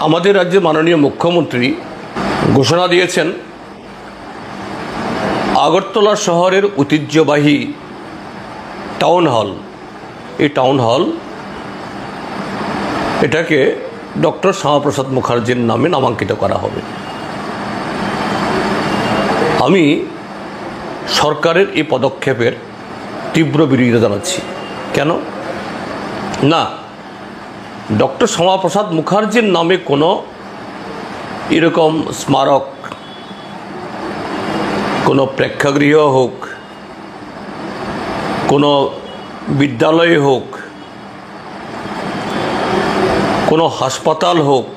আমাদের রাজ্যের মাননীয় মুখ্যমন্ত্রী ঘোষণা দিয়েছেন আগরতলা শহরের ঐতিহ্যবাহী টাউন হল, এই টাউন হল এটাকে ডক্টর শ্যামাপ্রসাদ মুখার্জির নামে নামাঙ্কিত করা হবে। আমি সরকারের এই পদক্ষেপের তীব্র বিরোধিতা জানাচ্ছি। কেন না, ডক্টর শ্যামাপ্রসাদ মুখার্জির নামে কোনো এরকম স্মারক, কোনো প্রেক্ষাগৃহ হোক, কোনো বিদ্যালয় হোক, কোনো হাসপাতাল হোক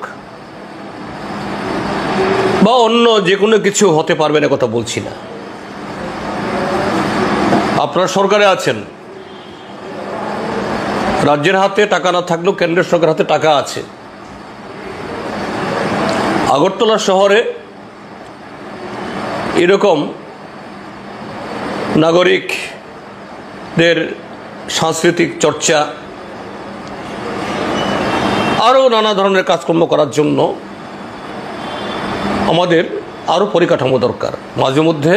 বা অন্য যে কোনো কিছু হতে পারবে না কথা বলছি না। আপনারা সরকারে আছেন, রাজ্যের হাতে টাকা না থাকলেও কেন্দ্রের সরকারের হাতে টাকা আছে। আগরতলা শহরে এরকম নাগরিকদের সাংস্কৃতিক চর্চা আরও নানা ধরনের কাজকর্ম করার জন্য আমাদের আরও পরিকাঠামো দরকার। মাঝে মধ্যে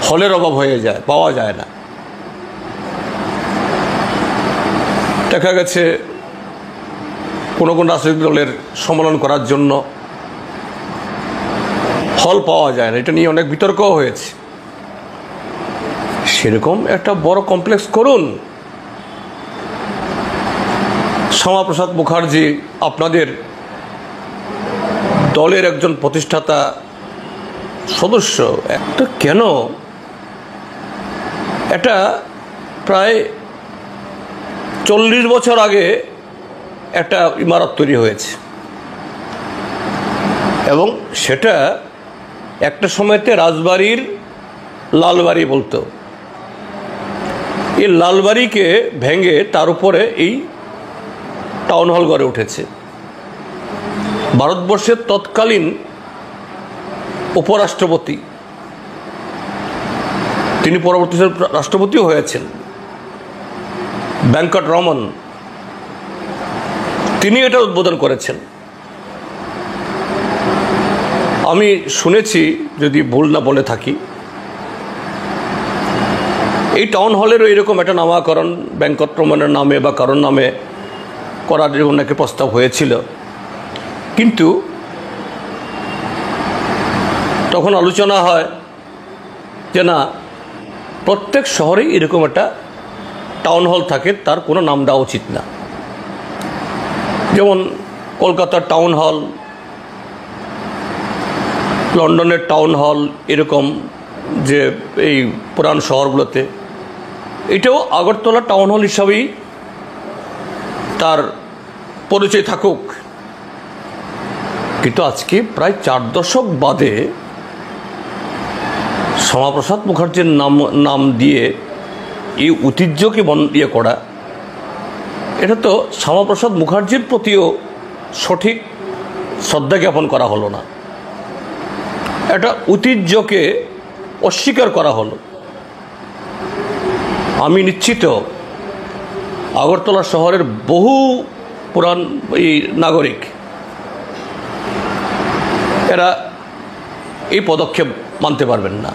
হলের অভাব হয়ে যায়, পাওয়া যায় না। দেখা গেছে কোনো কোনো রাজনৈতিক দলের সম্মেলন করার জন্য হল পাওয়া যায় না, এটা নিয়ে অনেক বিতর্কও হয়েছে। সেরকম একটা বড় কমপ্লেক্স করুন। শ্যামাপ্রসাদ মুখার্জি আপনাদের দলের একজন প্রতিষ্ঠাতা সদস্য, একটা কেন এটা প্রায় 40 বছর আগে একটা ইমারত তৈরি হয়েছে এবং সেটা একটা সময়তে রাজবাড়ির লালবাড়ি বলতো। এই লালবাড়িকে ভেঙে তার উপরে এই টাউন হল গড়ে উঠেছে। ভারতবর্ষের তৎকালীন উপরাষ্ট্রপতি, তিনি পরবর্তী রাষ্ট্রপতিও হয়েছেন, ভেঙ্কটরমন, তিনি এটা উদ্বোধন করেছেন। আমি শুনেছি, যদি ভুল না বলে থাকি, এই টাউন হলেরও এরকম একটা নামকরণ ভেঙ্কটরমনের নামে বা কারোর নামে করার জন্য নাকি প্রস্তাব হয়েছিল, কিন্তু তখন আলোচনা হয় যে না, প্রত্যেক শহরেই এরকম একটা টাউন হল থাকে, তার কোনো নাম দেওয়া উচিত না। যেমন কলকাতার টাউন হল, লন্ডনের টাউন হল, এরকম যে এই পুরান শহরগুলোতে, এটাও আগরতলা টাউন হল হিসাবেই তার পরিচয় থাকুক। কিন্তু আজকে প্রায় 4 দশক বাদে শ্যামাপ্রসাদ মুখার্জির নাম দিয়ে এই ঐতিহ্যকে ইয়ে করা, এটা তো শ্যামাপ্রসাদ মুখার্জির প্রতিও সঠিক শ্রদ্ধা জ্ঞাপন করা হলো না, একটা ঐতিহ্যকে অস্বীকার করা হলো। আমি নিশ্চিত আগরতলা শহরের বহু পুরান এই নাগরিক, এরা এই পদক্ষেপ মানতে পারবেন না।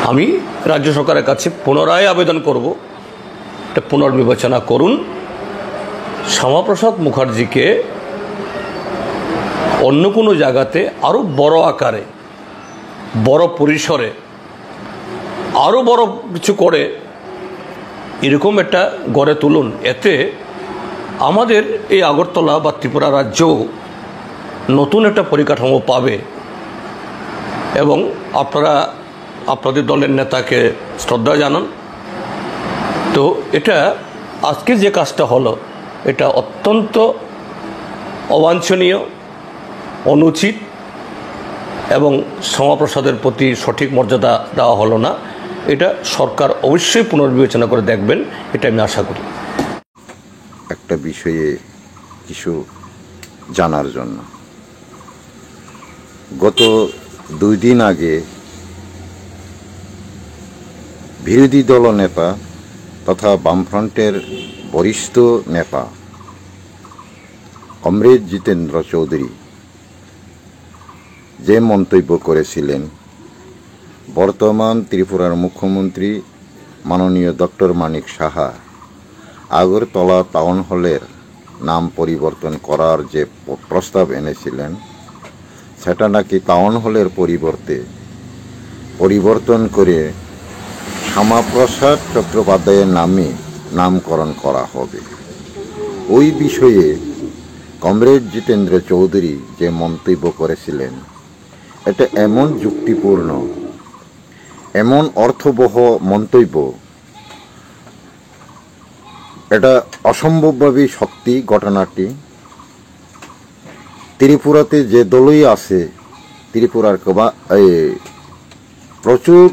আমি রাজ্য সরকারের কাছে পুনরায় আবেদন করব, এটা পুনর্বিবেচনা করুন। শ্যামাপ্রসাদ মুখার্জিকে অন্য কোনো জায়গাতে আরও বড় আকারে, বড় পরিসরে, আরও বড় কিছু করে এরকম একটা গড়ে তুলুন। এতে আমাদের এই আগরতলা বা ত্রিপুরা রাজ্য নতুন একটা পরিকাঠামো পাবে এবং আপনারা আপনাদের দলের নেতাকে শ্রদ্ধা জানান। তো এটা আজকে যে কাজটা হলো, এটা অত্যন্ত অবাঞ্ছনীয়, অনুচিত এবং শ্যামাপ্রসাদের প্রতি সঠিক মর্যাদা দেওয়া হলো না। এটা সরকার অবশ্যই পুনর্বিবেচনা করে দেখবেন, এটা আমি আশা করি। একটা বিষয়ে কিছু জানার জন্য, গত 2 দিন আগে বিরোধী দলনেতা তথা বামফ্রন্টের বরিষ্ঠ নেতা কমরেড জিতেন্দ্র চৌধুরী যে মন্তব্য করেছিলেন, বর্তমান ত্রিপুরার মুখ্যমন্ত্রী মাননীয় ডক্টর মানিক সাহা আগরতলা টাউন হলের নাম পরিবর্তন করার যে প্রস্তাব এনেছিলেন, সেটা নাকি টাউন হলের পরিবর্তে পরিবর্তন করে শ্যামাপ্রসাদ চট্টোপাধ্যায়ের নামে নামকরণ করা হবে। ওই বিষয়ে কমরেড জিতেন্দ্র চৌধুরী যে মন্তব্য করেছিলেন, এটা এমন যুক্তিপূর্ণ, এমন অর্থবহ মন্তব্য, এটা অসম্ভবভাবেই সত্যি ঘটনাটি। ত্রিপুরাতে যে দলই আছে, ত্রিপুরার প্রচুর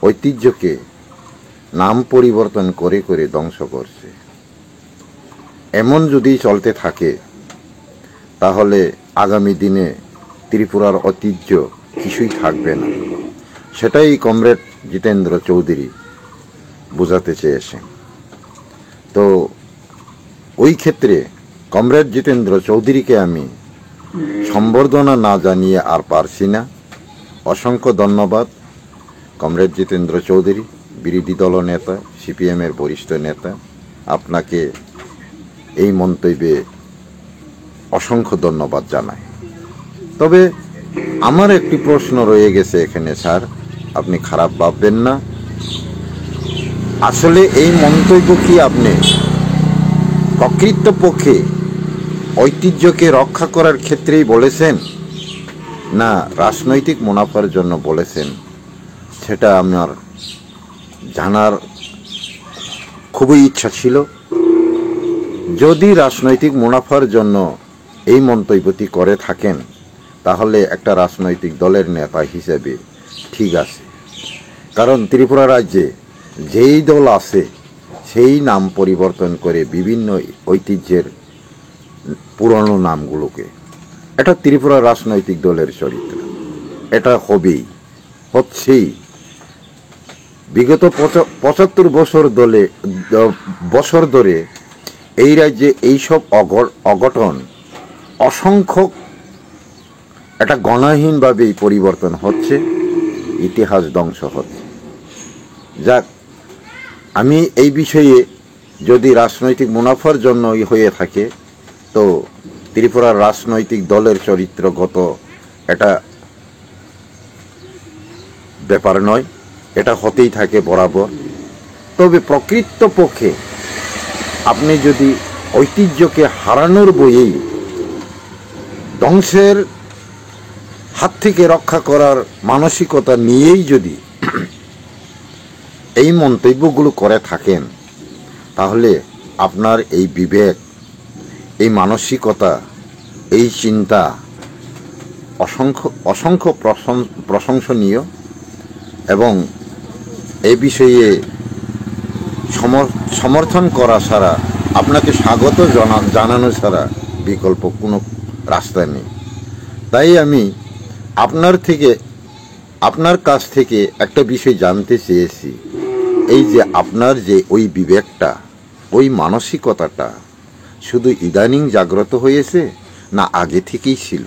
ঐতিহ্যকে নাম পরিবর্তন করে করে ধ্বংস করছে। এমন যদি চলতে থাকে তাহলে আগামী দিনে ত্রিপুরার ঐতিহ্য কিছুই থাকবে না। সেটাই কমরেড জিতেন্দ্র চৌধুরী বোঝাতে চেয়েছেন। তো ওই ক্ষেত্রে কমরেড জিতেন্দ্র চৌধুরীকে আমি সম্বর্ধনা না জানিয়ে আর পারছি না। অসংখ্য ধন্যবাদ কমরেড জিতেন্দ্র চৌধুরী, বিরোধী দল নেতা, সিপিএমের বরিষ্ঠ নেতা। আপনাকে এই মন্তব্যে অসংখ্য ধন্যবাদ জানাই। তবে আমার একটি প্রশ্ন রয়ে গেছে এখানে, স্যার, আপনি খারাপ ভাববেন না। আসলে এই মন্তব্য কি আপনি প্রকৃতপক্ষে ঐতিহ্যকে রক্ষা করার ক্ষেত্রেই বলেছেন, না রাজনৈতিক মুনাফার জন্য বলেছেন? সেটা আমার জানার খুবই ইচ্ছা ছিল। যদি রাজনৈতিক মুনাফার জন্য এই মন্তব্যটি করে থাকেন, তাহলে একটা রাজনৈতিক দলের নেতা হিসেবে ঠিক আছে, কারণ ত্রিপুরা রাজ্যে যেই দল আছে সেই নাম পরিবর্তন করে বিভিন্ন ঐতিহ্যের পুরনো নামগুলোকে, এটা ত্রিপুরা রাজনৈতিক দলের চরিত্র, এটা হবেই, হচ্ছেই। বিগত ৭৫ বছর ধরে এই রাজ্যে এইসব অঘটন অসংখ্য, এটা গণাহীনভাবেই পরিবর্তন হচ্ছে, ইতিহাস ধ্বংস হচ্ছে। যাক, আমি এই বিষয়ে যদি রাজনৈতিক মুনাফার জন্যই হয়ে থাকে, তো ত্রিপুরার রাজনৈতিক দলের চরিত্রগত এটা ব্যাপার নয়, এটা হতেই থাকে বরাবর। তবে প্রকৃতপক্ষে আপনি যদি ঐতিহ্যকে হারানোর বইয়েই, ধ্বংসের হাত থেকে রক্ষা করার মানসিকতা নিয়েই যদি এই মন্তব্যগুলো করে থাকেন, তাহলে আপনার এই বিবেক, এই মানসিকতা, এই চিন্তা অসংখ্য প্রশংসনীয়, এবং এই বিষয়ে সমর্থন করা ছাড়া, আপনাকে স্বাগত জানানো ছাড়া বিকল্প কোনো রাস্তা নেই। তাই আমি আপনার কাছ থেকে একটা বিষয় জানতে চেয়েছি, এই যে আপনার যে ওই বিবেকটা, ওই মানসিকতাটা শুধু ইদানিং জাগ্রত হয়েছে, না আগে থেকেই ছিল?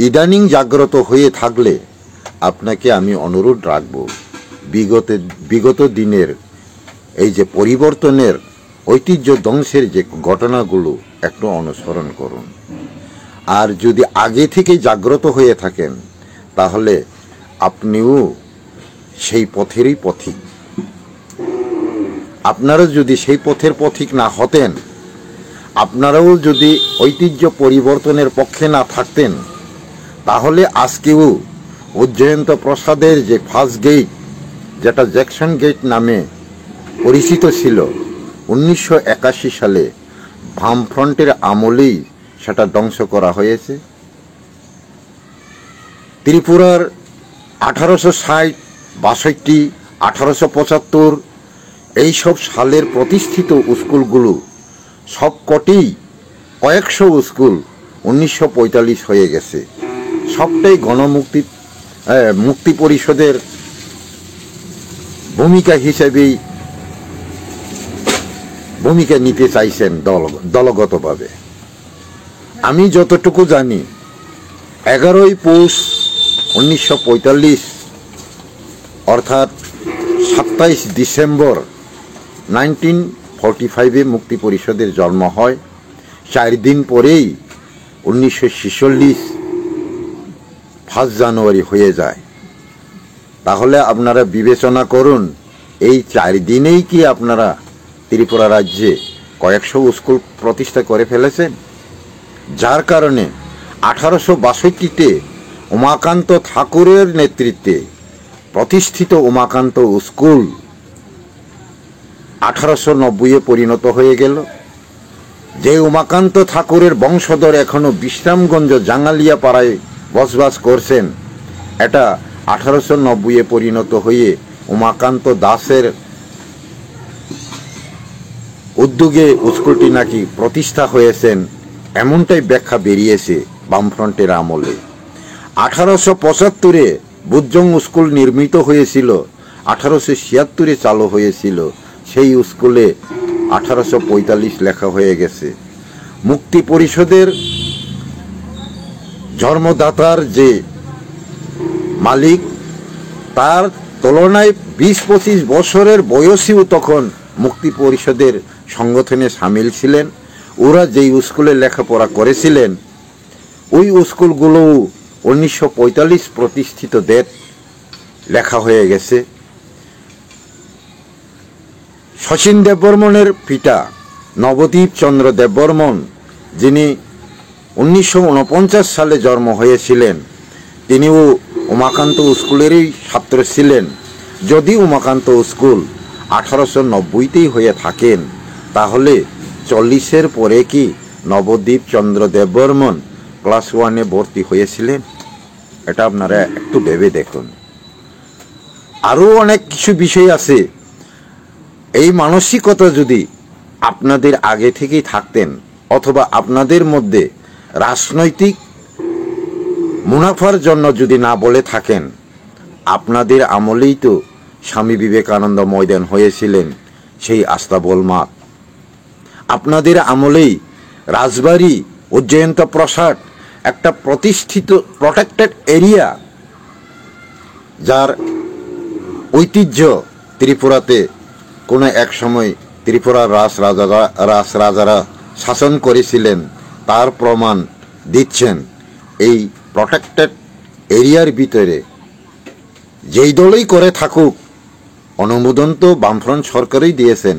ইদানিং জাগ্রত হয়ে থাকলে আপনাকে আমি অনুরোধ রাখব, বিগত দিনের এই যে পরিবর্তনের, ঐতিহ্য ধ্বংসের যে ঘটনাগুলো একটু অনুসরণ করুন। আর যদি আগে থেকে জাগ্রত হয়ে থাকেন, তাহলে আপনিও সেই পথেরই পথিক। আপনারা যদি সেই পথের পথিক না হতেন, আপনারাও যদি ঐতিহ্য পরিবর্তনের পক্ষে না থাকতেন, তাহলে আজকেও উজ্জয়ন্ত প্রসাদের যে ফার্স্ট গেট, যেটা জ্যাকসন গেট নামে পরিচিত ছিল, 1981 সালে বামফ্রন্টের আমলেই সেটা ধ্বংস করা হয়েছে। ত্রিপুরার 1860, 62, 1875 এইসব সালের প্রতিষ্ঠিত স্কুলগুলো সবকটি, কয়েকশো স্কুল 1945 হয়ে গেছে। সবটাই মুক্তি পরিষদের ভূমিকা হিসেবেই ভূমিকা নিতে চাইছেন দলগতভাবে। আমি যতটুকু জানি 11ই পৌষ 1945 অর্থাৎ 27 ডিসেম্বর 1945 মুক্তি পরিষদের জন্ম হয়। 4 দিন পরেই 1946 1 জানুয়ারি হয়ে যায়। তাহলে আপনারা বিবেচনা করুন, এই 4 দিনেই কি আপনারা ত্রিপুরা রাজ্যে কয়েকশো স্কুল প্রতিষ্ঠা করে ফেলেছেন? যার কারণে 1862-তে উমাকান্ত ঠাকুরের নেতৃত্বে প্রতিষ্ঠিত উমাকান্ত স্কুল 1890-এ পরিণত হয়ে গেল। যে উমাকান্ত ঠাকুরের বংশধর এখনো বিশ্রামগঞ্জ জাঙ্গালিয়া পাড়ায় বসবাস করছেন, এটা 1890-এ পরিণত হয়ে উমাকান্ত দাসের উদ্যোগে স্কুলটি নাকি প্রতিষ্ঠা হয়েছেন, এমনটাই ব্যাখ্যা বেরিয়েছে বামফ্রন্টের আমলে। 1875-এ বুজং স্কুল নির্মিত হয়েছিল, 1876-এ চালু হয়েছিল। সেই স্কুলে 1845 লেখা হয়ে গেছে। মুক্তি পরিষদের জন্মদাতার যে মালিক, তার তুলনায় 20-25 বছরের বয়সীও তখন মুক্তি পরিষদের সংগঠনে সামিল ছিলেন। ওরা যেই স্কুলে লেখাপড়া করেছিলেন, ওই স্কুলগুলো 1945 প্রতিষ্ঠিতদের লেখা হয়ে গেছে। শচীন দেববর্মনের পিতা নবদ্বীপ চন্দ্র দেববর্মন, যিনি 1949 সালে জন্ম হয়েছিলেন, তিনিও উমাকান্ত স্কুলেরই ছাত্র ছিলেন। যদি উমাকান্ত স্কুল 1890-তেই হয়ে থাকেন, তাহলে 40-এর পরে কি নবদ্বীপ চন্দ্র দেববর্মন ক্লাস 1-এ ভর্তি হয়েছিলেন? এটা আপনারা একটু ভেবে দেখুন। আরও অনেক কিছু বিষয় আছে। এই মানসিকতা যদি আপনাদের আগে থেকেই থাকতেন, অথবা আপনাদের মধ্যে রাজনৈতিক মুনাফার জন্য যদি না বলে থাকেন, আপনাদের আমলেই তো স্বামী বিবেকানন্দ ময়দান হয়েছিলেন সেই আস্তাবল মাঠ। আপনাদের আমলেই রাজবাড়ি ও জয়ন্ত প্রসাদ একটা প্রতিষ্ঠিত প্রটেক্টেড এরিয়া, যার ঐতিহ্য ত্রিপুরাতে কোনো এক সময় ত্রিপুরার রাজরাজারা শাসন করেছিলেন, তার প্রমাণ দিচ্ছেন। এই প্রটেক্টেড এরিয়ার ভিতরে যেই দলই করে থাকুক, অনুমোদন তো বামফ্রন্ট সরকারই দিয়েছেন।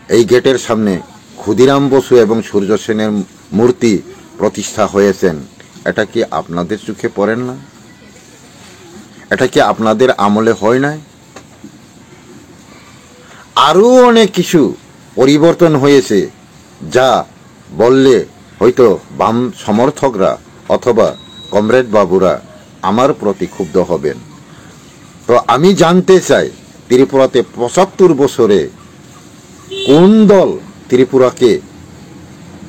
এই গেটের সামনে ক্ষুদিরাম বসু এবং সূর্য সেনের মূর্তি প্রতিষ্ঠা হয়েছেন। এটা কি আপনাদের চোখে পড়েন না? এটা কি আপনাদের আমলে হয় নাই? আরও অনেক কিছু পরিবর্তন হয়েছে, যা বললে হয়তো বাম সমর্থকরা অথবা কমরেড বাবুরা আমার প্রতি ক্ষুব্ধ হবেন। তো আমি জানতে চাই, ত্রিপুরাতে 75 বছরে কোন দল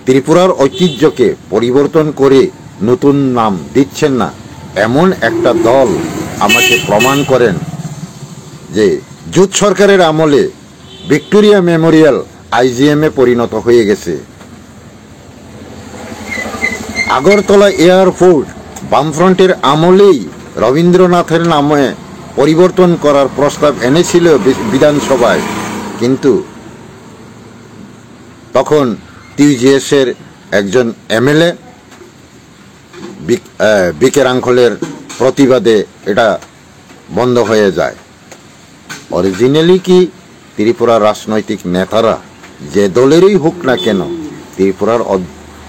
ত্রিপুরার ঐতিহ্যকে পরিবর্তন করে নতুন নাম দিচ্ছেন না? এমন একটা দল আমাকে প্রমাণ করেন যে জোট সরকারের আমলে ভিক্টোরিয়া মেমোরিয়াল IGM-এ পরিণত হয়ে গেছে। আগরতলা এয়ারপোর্ট বামফ্রন্টের আমলেই রবীন্দ্রনাথের নামে পরিবর্তন করার প্রস্তাব এনেছিল বিধানসভায়, কিন্তু তখন TGS-এর একজন MLA বিকেরাঙ্কলের প্রতিবাদে এটা বন্ধ হয়ে যায়। অরিজিনালি কি ত্রিপুরার রাজনৈতিক নেতারা যে দলেরই হোক না কেন, ত্রিপুরার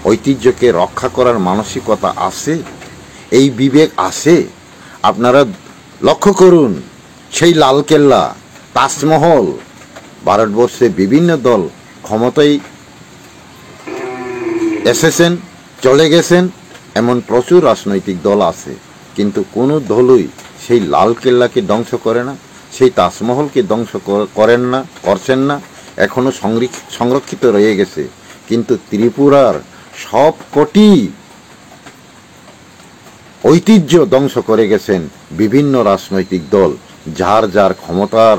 ঐতিহ্যকে রক্ষা করার মানসিকতা আছে? এই বিবেক আছে? আপনারা লক্ষ্য করুন, সেই লালকেল্লা, তাজমহল, ভারতবর্ষে বিভিন্ন দল ক্ষমতায় এসেছেন, চলে গেছেন, এমন প্রচুর রাজনৈতিক দল আছে, কিন্তু কোনো দলই সেই লালকেল্লাকে ধ্বংস করে না, সেই তাজমহলকে ধ্বংস করছেন না, এখনো সংরক্ষিত রয়ে গেছে। কিন্তু ত্রিপুরার সব কটি ঐতিহ্য ধ্বংস করে গেছেন বিভিন্ন রাজনৈতিক দল, যার যার ক্ষমতার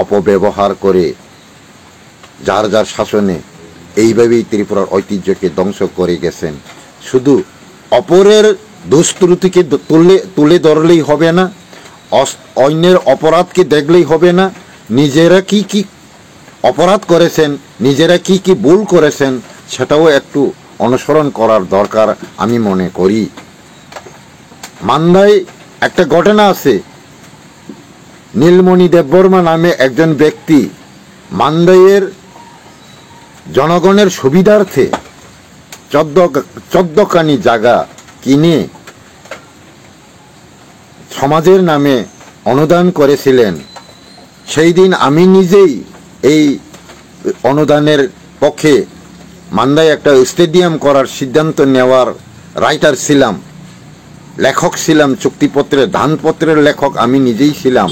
অপব্যবহার করে, যার যার শাসনে এইভাবেই ত্রিপুরার ঐতিহ্যকে ধ্বংস করে গেছেন। শুধু অপরের দুষ্কৃতিকে তুলে ধরলেই হবে না, অন্যের অপরাধকে দেখলেই হবে না, নিজেরা কি কি অপরাধ করেছেন, নিজেরা কি কি ভুল করেছেন সেটাও একটু অনুসরণ করার দরকার আমি মনে করি। মান্দায় একটা ঘটনা আছে, নীলমণি দেববর্মা নামে একজন ব্যক্তি মান্দাইয়ের জনগণের সুবিধার্থে 14 জায়গা কিনে সমাজের নামে অনুদান করেছিলেন। সেই দিন আমি নিজেই এই অনুদানের পক্ষে মান্দায় একটা স্টেডিয়াম করার সিদ্ধান্ত নেওয়ার রাইটার ছিলাম, লেখক ছিলাম, চুক্তিপত্রের দানপত্রের লেখক আমি নিজেই ছিলাম।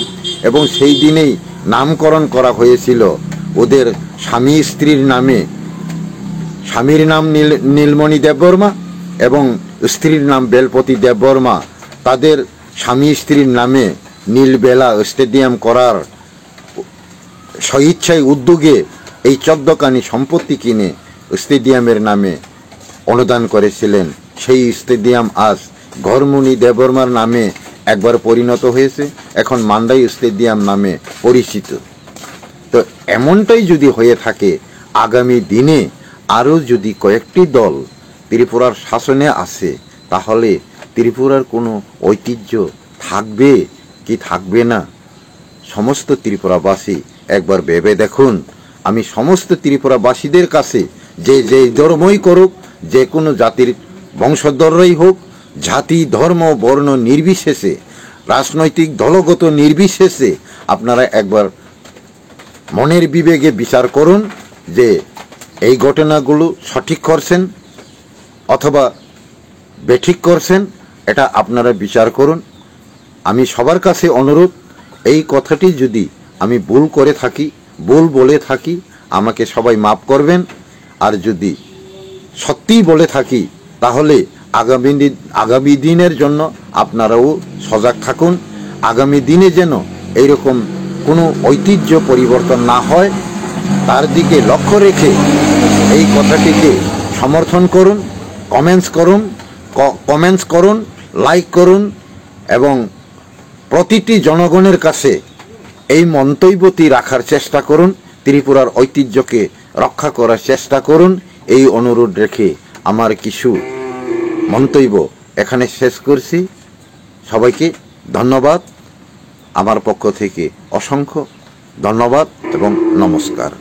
এবং সেই দিনেই নামকরণ করা হয়েছিল ওদের স্বামী স্ত্রীর নামে। স্বামীর নাম নীলমণি দেববর্মা এবং স্ত্রীর নাম বেলপতি দেববর্মা। তাদের স্বামী স্ত্রীর নামে নীলবেলা স্টেডিয়াম করার স্বইচ্ছায় উদ্যোগে এই 14 সম্পত্তি কিনে স্টেডিয়ামের নামে অনুদান করেছিলেন। সেই স্টেডিয়াম আজ ঘরমণি দেববর্মার নামে একবার পরিণত হয়েছে, এখন মান্দাই স্টেডিয়াম নামে পরিচিত। তো এমনটাই যদি হয়ে থাকে, আগামী দিনে আরও যদি কয়েকটি দল ত্রিপুরার শাসনে আসে, তাহলে ত্রিপুরার কোনো ঐতিহ্য থাকবে কি থাকবে না? সমস্ত ত্রিপুরাবাসী একবার ভেবে দেখুন। আমি সমস্ত ত্রিপুরাবাসীদের কাছে যে ধর্মই করুক, যে কোনো জাতির বংশধরই হোক, জাতি ধর্ম বর্ণ নির্বিশেষে, রাজনৈতিক দলগত নির্বিশেষে আপনারা একবার মনের বিবেকে বিচার করুন যে এই ঘটনাগুলো সঠিক করছেন অথবা বেঠিক করছেন, এটা আপনারা বিচার করুন। আমি সবার কাছে অনুরোধ, এই কথাটি যদি আমি ভুল করে থাকি, ভুল বলে থাকি, আমাকে সবাই মাফ করবেন। আর যদি সত্যিই বলে থাকি, তাহলে আগামী দিনের জন্য আপনারাও সজাগ থাকুন। আগামী দিনে যেন এইরকম কোনো ঐতিহ্য পরিবর্তন না হয়, তার দিকে লক্ষ্য রেখে এই কথাটিকে সমর্থন করুন, কমেন্টস করুন, লাইক করুন এবং প্রতিটি জনগণের কাছে এই মন্তব্যটি রাখার চেষ্টা করুন, ত্রিপুরার ঐতিহ্যকে রক্ষা করার চেষ্টা করুন। এই অনুরোধ রেখে আমার কিছু মন্তব্য এখানে শেষ করছি। সবাইকে ধন্যবাদ, আমার পক্ষ থেকে অসংখ্য ধন্যবাদ এবং নমস্কার।